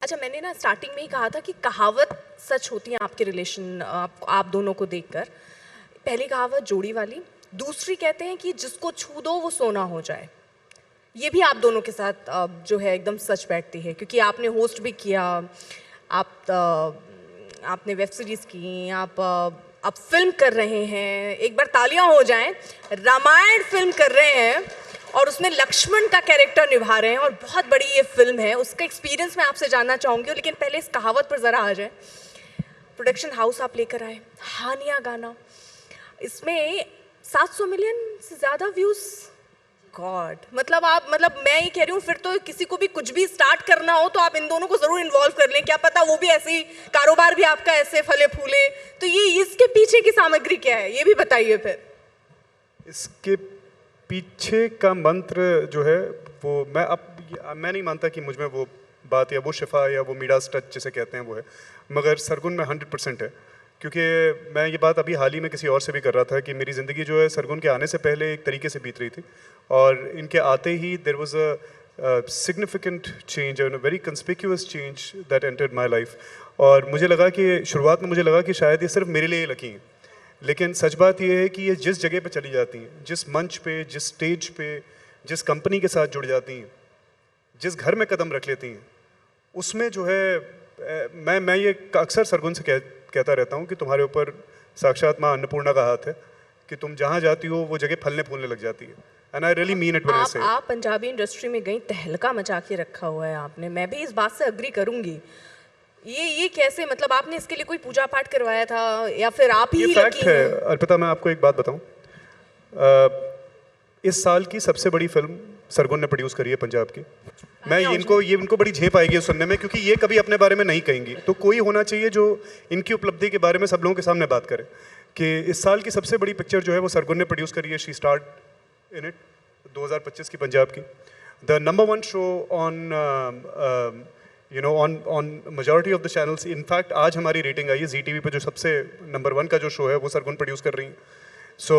अच्छा, मैंने ना स्टार्टिंग में ही कहा था कि कहावत सच होती है आपके रिलेशन, आप दोनों को देखकर। पहली कहावत जोड़ी वाली, दूसरी कहते हैं कि जिसको छू दो वो सोना हो जाए। ये भी आप दोनों के साथ जो है एकदम सच बैठती है, क्योंकि आपने होस्ट भी किया, आपने वेब सीरीज की, आप फिल्म कर रहे हैं। एक बार तालियां हो जाएं, रामायण फिल्म कर रहे हैं और उसमें लक्ष्मण का कैरेक्टर निभा रहे हैं, और बहुत बड़ी ये फिल्म है। उसका एक्सपीरियंस मैं आपसे जानना चाहूँगी, लेकिन पहले इस कहावत पर ज़रा आ जाए। प्रोडक्शन हाउस आप लेकर आए, हानिया गाना, इसमें 700 मिलियन से ज़्यादा व्यूज़। गॉड, मतलब मैं ये कह रही हूँ, फिर तो किसी को भी कुछ भी स्टार्ट करना हो तो आप इन दोनों को ज़रूर इन्वॉल्व कर लें। क्या पता वो भी ऐसे ही कारोबार भी आपका ऐसे फले फूले। तो ये इसके पीछे की सामग्री क्या है, ये भी बताइए फिर। इसके पीछे का मंत्र जो है वो मैं नहीं मानता कि मुझ में वो बात या वो शिफा या वो मीडास टच जिसे कहते हैं वो है, मगर सरगुन में 100% है। क्योंकि मैं ये बात अभी हाल ही में किसी और से भी कर रहा था कि मेरी ज़िंदगी जो है सरगुन के आने से पहले एक तरीके से बीत रही थी, और इनके आते ही there was a significant change and a very conspicuous change that entered my life. और मुझे लगा कि शुरुआत में मुझे लगा कि शायद ये सिर्फ मेरे लिए ही लकी हैं, लेकिन सच बात यह है कि ये जिस जगह पे चली जाती हैं, जिस मंच पे, जिस स्टेज पे, जिस कंपनी के साथ जुड़ जाती हैं, जिस घर में कदम रख लेती हैं, उसमें जो है मैं ये अक्सर सरगुन से कहता रहता हूँ कि तुम्हारे ऊपर साक्षात माँ अन्नपूर्णा का हाथ है कि तुम जहाँ जाती हो वो जगह फलने फूलने लग जाती है। And I really mean it when I से। आप पंजाबी इंडस्ट्री में गई, तहलका मचा के रखा हुआ है आपने। मैं भी इस बात से अग्री करूंगी। ये कैसे, मतलब आपने इसके लिए कोई पूजा पाठ करवाया था या फिर आप ही ये लकी फैक्ट है हैं? अर्पिता, मैं आपको एक बात बताऊं, इस साल की सबसे बड़ी फिल्म सरगुन ने प्रोड्यूस करी है पंजाब की। इनको बड़ी झेप आएगी उस सुनने में, क्योंकि ये कभी अपने बारे में नहीं कहेंगी। तो कोई होना चाहिए जो इनकी उपलब्धि के बारे में सब लोगों के सामने बात करे कि इस साल की सबसे बड़ी पिक्चर जो है वो सरगुन ने प्रोड्यूस करी है। शी स्टार्ड इन इट 2025 की पंजाब की, the number 1 show on on majority of the channels. In fact आज हमारी रेटिंग आई है जी टीवी पे, जो सबसे नंबर 1 का जो शो है वो सरगुन प्रोड्यूस कर रही हैं। सो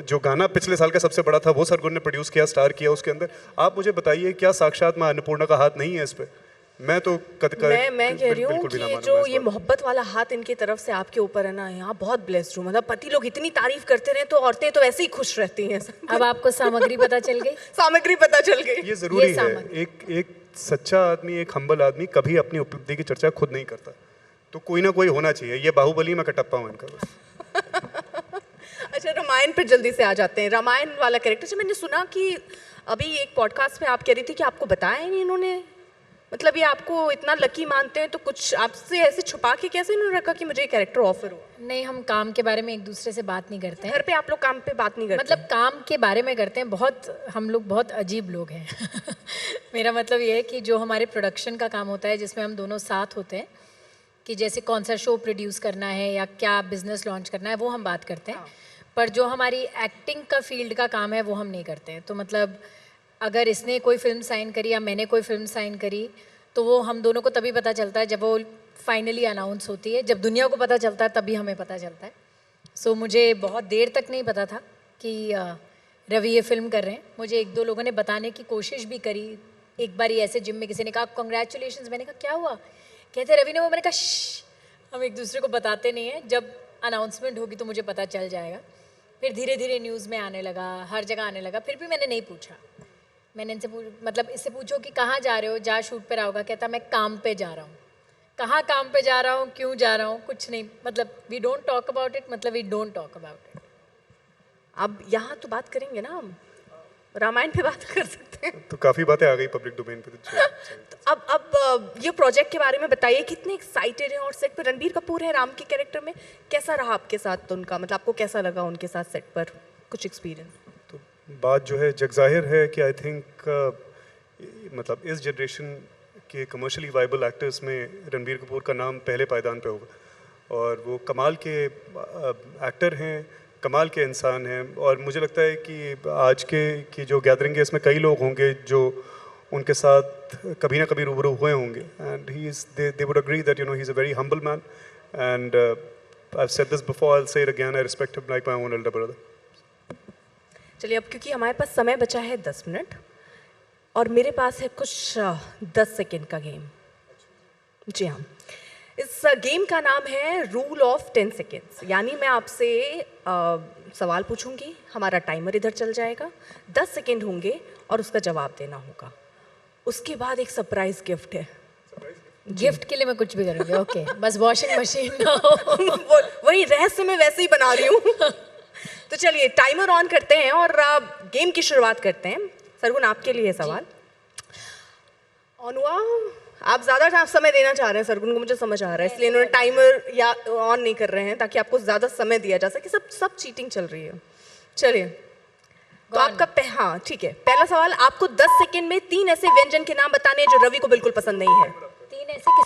जो गाना पिछले साल का सबसे बड़ा था वो सरगुन ने प्रोड्यूस किया, स्टार किया उसके अंदर। आप मुझे बताइए, क्या साक्षात माँ अन्नपूर्णा का हाथ नहीं है इस पे? मैं तो मैं कह रही हूँ कि जो ये मोहब्बत वाला हाथ इनकी तरफ से आपके ऊपर है ना, यहाँ बहुत ब्लेस्ड हूँ। मतलब पति लोग इतनी तारीफ करते रहे तो औरतें तो ऐसे ही खुश रहती हैं। अब आपको सामग्री पता चल गई। सामग्री पता चल गई। ये जरूरी है। एक सच्चा आदमी, एक हम्बल आदमी कभी अपनी उपलब्धि की चर्चा खुद नहीं करता, तो कोई ना कोई होना चाहिए। ये बाहुबली में कटप्पा हूँ इनका बस। अच्छा, रामायण पे जल्दी से आ जाते हैं। रामायण वाला कैरेक्टर से मैंने सुना कि अभी एक पॉडकास्ट में आप कह रही थी कि आपको बताया नहीं इन्होंने। मतलब ये आपको इतना लकी मानते हैं तो कुछ आपसे ऐसे छुपा के कैसे इन्होंने रखा कि मुझे ये कैरेक्टर ऑफर हो? नहीं, हम काम के बारे में एक दूसरे से बात नहीं करते हैं। घर पे आप लोग काम पे बात नहीं करते? मतलब काम के बारे में करते हैं। हम लोग बहुत अजीब लोग हैं। मेरा मतलब ये है कि जो हमारे प्रोडक्शन का काम होता है, जिसमें हम दोनों साथ होते हैं, कि जैसे कौन सा शो प्रोड्यूस करना है या क्या बिजनेस लॉन्च करना है, वो हम बात करते हैं। पर जो हमारी एक्टिंग का फील्ड का काम है वो हम नहीं करते हैं। तो मतलब अगर इसने कोई फिल्म साइन करी या मैंने कोई फिल्म साइन करी, तो वो हम दोनों को तभी पता चलता है जब वो फाइनली अनाउंस होती है। जब दुनिया को पता चलता है तभी हमें पता चलता है। सो मुझे बहुत देर तक नहीं पता था कि रवि ये फिल्म कर रहे हैं। मुझे एक दो लोगों ने बताने की कोशिश भी करी। एक बार ऐसे जिम में किसी ने कहा कॉन्ग्रेचुलेशंस, मैंने कहा क्या हुआ, कहते रवि ने वो। मैंने कहा श्श, हम एक दूसरे को बताते नहीं हैं, जब अनाउंसमेंट होगी तो मुझे पता चल जाएगा। फिर धीरे धीरे न्यूज़ में आने लगा, हर जगह आने लगा। फिर भी मैंने नहीं पूछा। मैंने इनसे मतलब इससे पूछो कि कहाँ जा रहे हो, जहाँ शूट पे रहा होगा, कहता मैं काम पे जा रहा हूँ। कहाँ काम पे जा रहा हूँ, क्यों जा रहा हूँ, कुछ नहीं। मतलब we don't talk about it, मतलब we don't talk about it. अब यहाँ तो बात करेंगे ना, हम रामायण पे बात कर सकते हैं। तो काफ़ी बातें आ गई पब्लिक डोमेन पे। तो अब ये प्रोजेक्ट के बारे में बताइए, कितने एक्साइटेड हैं? और सेट पर रणबीर कपूर है राम के कैरेक्टर में, कैसा रहा आपके साथ तो उनका, मतलब आपको कैसा लगा उनके साथ सेट पर, कुछ एक्सपीरियंस? तो बात जो है जगजाहिर है कि आई थिंक मतलब इस जनरेशन के कमर्शियली वाइबल एक्टर्स में रणबीर कपूर का नाम पहले पायदान पे होगा। और वो कमाल के एक्टर हैं, कमाल के इंसान हैं। और मुझे लगता है कि आज की जो गैदरिंग है इसमें कई लोग होंगे जो उनके साथ कभी ना कभी रूबरू हुए होंगे। And they would agree that he's a very humble man, and I've said this before, I'll say it again, I respect him like my own elder brother. चलिए, अब क्योंकि हमारे पास समय बचा है 10 मिनट और मेरे पास है कुछ 10 सेकेंड का गेम। जी हाँ, इस गेम का नाम है रूल ऑफ 10 सेकेंड्स। यानी मैं आपसे सवाल पूछूंगी, हमारा टाइमर इधर चल जाएगा, 10 सेकेंड होंगे और उसका जवाब देना होगा। उसके बाद एक सरप्राइज गिफ्ट है। गिफ्ट के लिए मैं कुछ भी करूँगी, ओके, बस वॉशिंग मशीन ना हो। वही रहस्य मैं वैसे ही बना रही हूँ। तो चलिए टाइमर ऑन करते हैं और गेम की शुरुआत करते हैं। सरगुन, आपके लिए सवाल ऑन हुआ। आप ज़्यादा समय देना चाह रहे हैं सरगुन को, मुझे समझ आ रहा है, इसलिए इन्होंने टाइमर या ऑन नहीं कर रहे हैं ताकि आपको ज़्यादा समय दिया जा सके। सब चीटिंग चल रही है। चलिए तो आपका हाँ ठीक है, पहला सवाल, आपको 10 सेकंड में 3 ऐसे व्यंजन के नाम बताने हैं जो रवि को बिल्कुल पसंद नहीं है।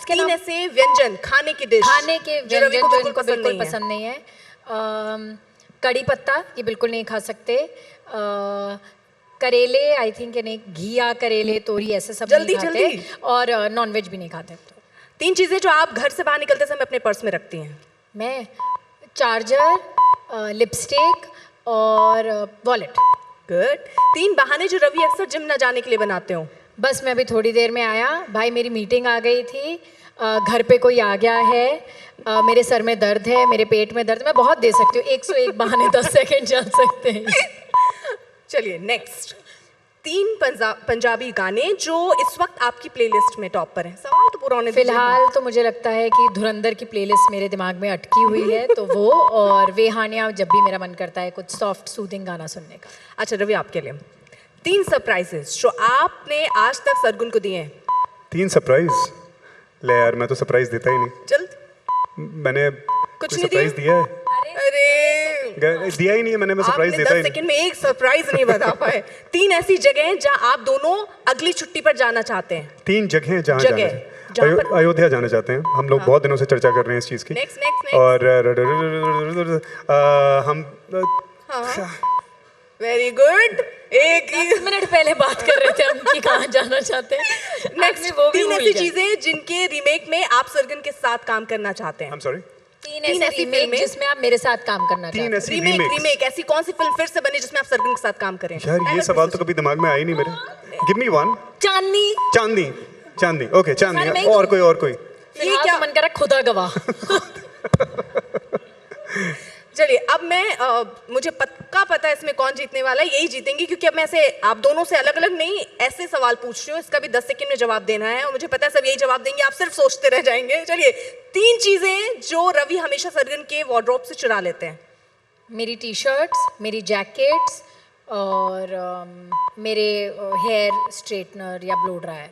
3 ऐसे व्यंजन, खाने की डिश, खाने के जो रवि को बिल्कुल पसंद नहीं है। कड़ी पत्ता ये बिल्कुल नहीं खा सकते। करेले आई थिंक नहीं, घिया करेले तोरी ऐसे सब जल्दी, नहीं खाते। जल्दी। और नॉन वेज भी नहीं खाते। तो 3 चीज़ें जो आप घर से बाहर निकलते समय अपने पर्स में रखती हैं। मैं चार्जर, लिपस्टिक और वॉलेट। गुड। 3 बहाने जो रवि अक्सर जिम न जाने के लिए बनाते हो। बस मैं अभी थोड़ी देर में आया, भाई मेरी मीटिंग आ गई थी, घर पे कोई आ गया है, मेरे सर में दर्द है, मेरे पेट में दर्द, मैं बहुत दे सकती हूँ, 101 बहाने 10 सेकंड चल सकते हैं। चलिए नेक्स्ट, 3 पंजाबी गाने जो इस वक्त आपकी प्लेलिस्ट में टॉप पर हैं। सवाल तो पूरा होने दीजिए। फिलहाल तो मुझे लगता है कि धुरंधर की प्लेलिस्ट मेरे दिमाग में अटकी हुई है, तो वो और वेहानिया, जब भी मेरा मन करता है कुछ सॉफ्ट सूदिंग गाना सुनने का। अच्छा रवि, आपके लिए 3 सरप्राइजेस जो आपने आज तक सरगुन को दिए हैं। 3 सरप्राइज? ले यार, मैं तो सरप्राइज देता ही नहीं। जल्द। मैंने कुछ कोई नहीं सरप्राइज दिया है? अरे दिया ही नहीं है मैंने, मैं सरप्राइज आपने देता ही 10 नहीं। सेकंड में एक सरप्राइज नहीं बता पाए। 3 ऐसी जगह हैं जहां आप दोनों अगली छुट्टी पर जाना चाहते हैं। 3 जगह जहाँ जगह, जाना है। जहाँ पर- अयोध्या जाना चाहते हैं हम लोग, बहुत दिनों से चर्चा कर रहे हैं इस चीज़ की। नेक्स्ट। और हम वेरी गुड। एक 10 मिनट पहले बात कर रहे थे हम कि कहाँ जाना चाहते हैं। नेक्स्ट, वो भी 3 भूल ऐसी गए। चीजें जिनके रीमेक में आप सरगुन के साथ काम करना चाहते हैं। I'm sorry? 3 ऐसी ऐसी रीमेक फिल्में जिसमें आप मेरे साथ काम करना 3 चाहते ऐसी रीमेक remakes। ऐसी कौन सी फिल्म फिर से बनी जिसमें आप सरगुन के साथ काम करें? यार ये सवाल तो कभी दिमाग में आया ही नहीं मेरे। Give me one. हैं। चांदनी। चांदनी ओके, सारे मैं चांदनी। ही और कोई ये क्या मन करा खुदा गवाह। चलिए अब मैं मुझे पक्का पता है इसमें कौन जीतने वाला है। यही जीतेंगी क्योंकि अब मैं ऐसे आप दोनों से अलग अलग नहीं ऐसे सवाल पूछ रही हूँ। इसका भी 10 सेकंड में जवाब देना है और मुझे पता है सब यही जवाब देंगे, आप सिर्फ सोचते रह जाएंगे। चलिए 3 चीजें जो रवि हमेशा सरगुन के वार्डरोब से चुरा लेते हैं। मेरी टी शर्ट्स, मेरी जैकेट्स और मेरे हेयर स्ट्रेटनर या ब्लो ड्रायर।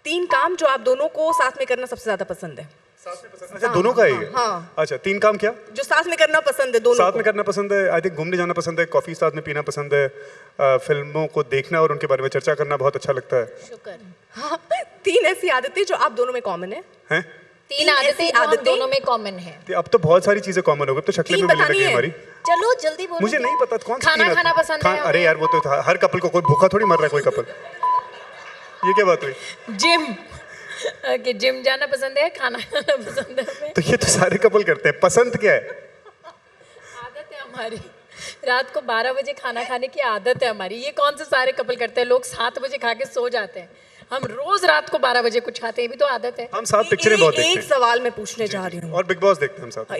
3 काम जो आप दोनों को साथ में करना सबसे ज्यादा पसंद है। अच्छा दोनों का ही है? हाँ। अच्छा 3 काम क्या? जो साथ में करना पसंद है दोनों साथ को। में करना पसंद है, आई थिंक घूमने जाना पसंद है, कॉफी साथ में पीना पसंद है, फिल्मों को देखना और उनके बारे में चर्चा करना बहुत अच्छा लगता है। शुक्र। हाँ, 3 ऐसी आदतें जो आप दोनों में कॉमन है। हैं? 3 आदतें जो हम दोनों में कॉमन है। अब तो बहुत सारी चीजें कॉमन हो गई, तो शक्लें 3 भी मिलने बतानी लगी है। हमारी। चलो जल्दी बोलो। मुझे नहीं पता कौन सी खाना 3 खाना पसंद है। अरे यार वो तो था, हर कपल को, कोई भूखा थोड़ी मर रहा है कोई कपल। ये क्या बात हुई? जिम कि जिम जाना पसंद है, खाना खाना पसंद है हमें। तो ये तो सारे कपल करते हैं, पसंद क्या है? आदत है हमारी, रात को 12 बजे खाना खाने की आदत है हमारी। ये कौन से सारे कपल करते हैं? लोग 7 बजे खा के सो जाते हैं, हम रोज रात को 12 बजे कुछ खाते हैं, ये भी तो आदत है। हम साथ पिक्चरें बहुत देखते एक हैं सवाल मैं पूछने जा रही हूँ। और बिग बॉस देखते हैं हम साथ।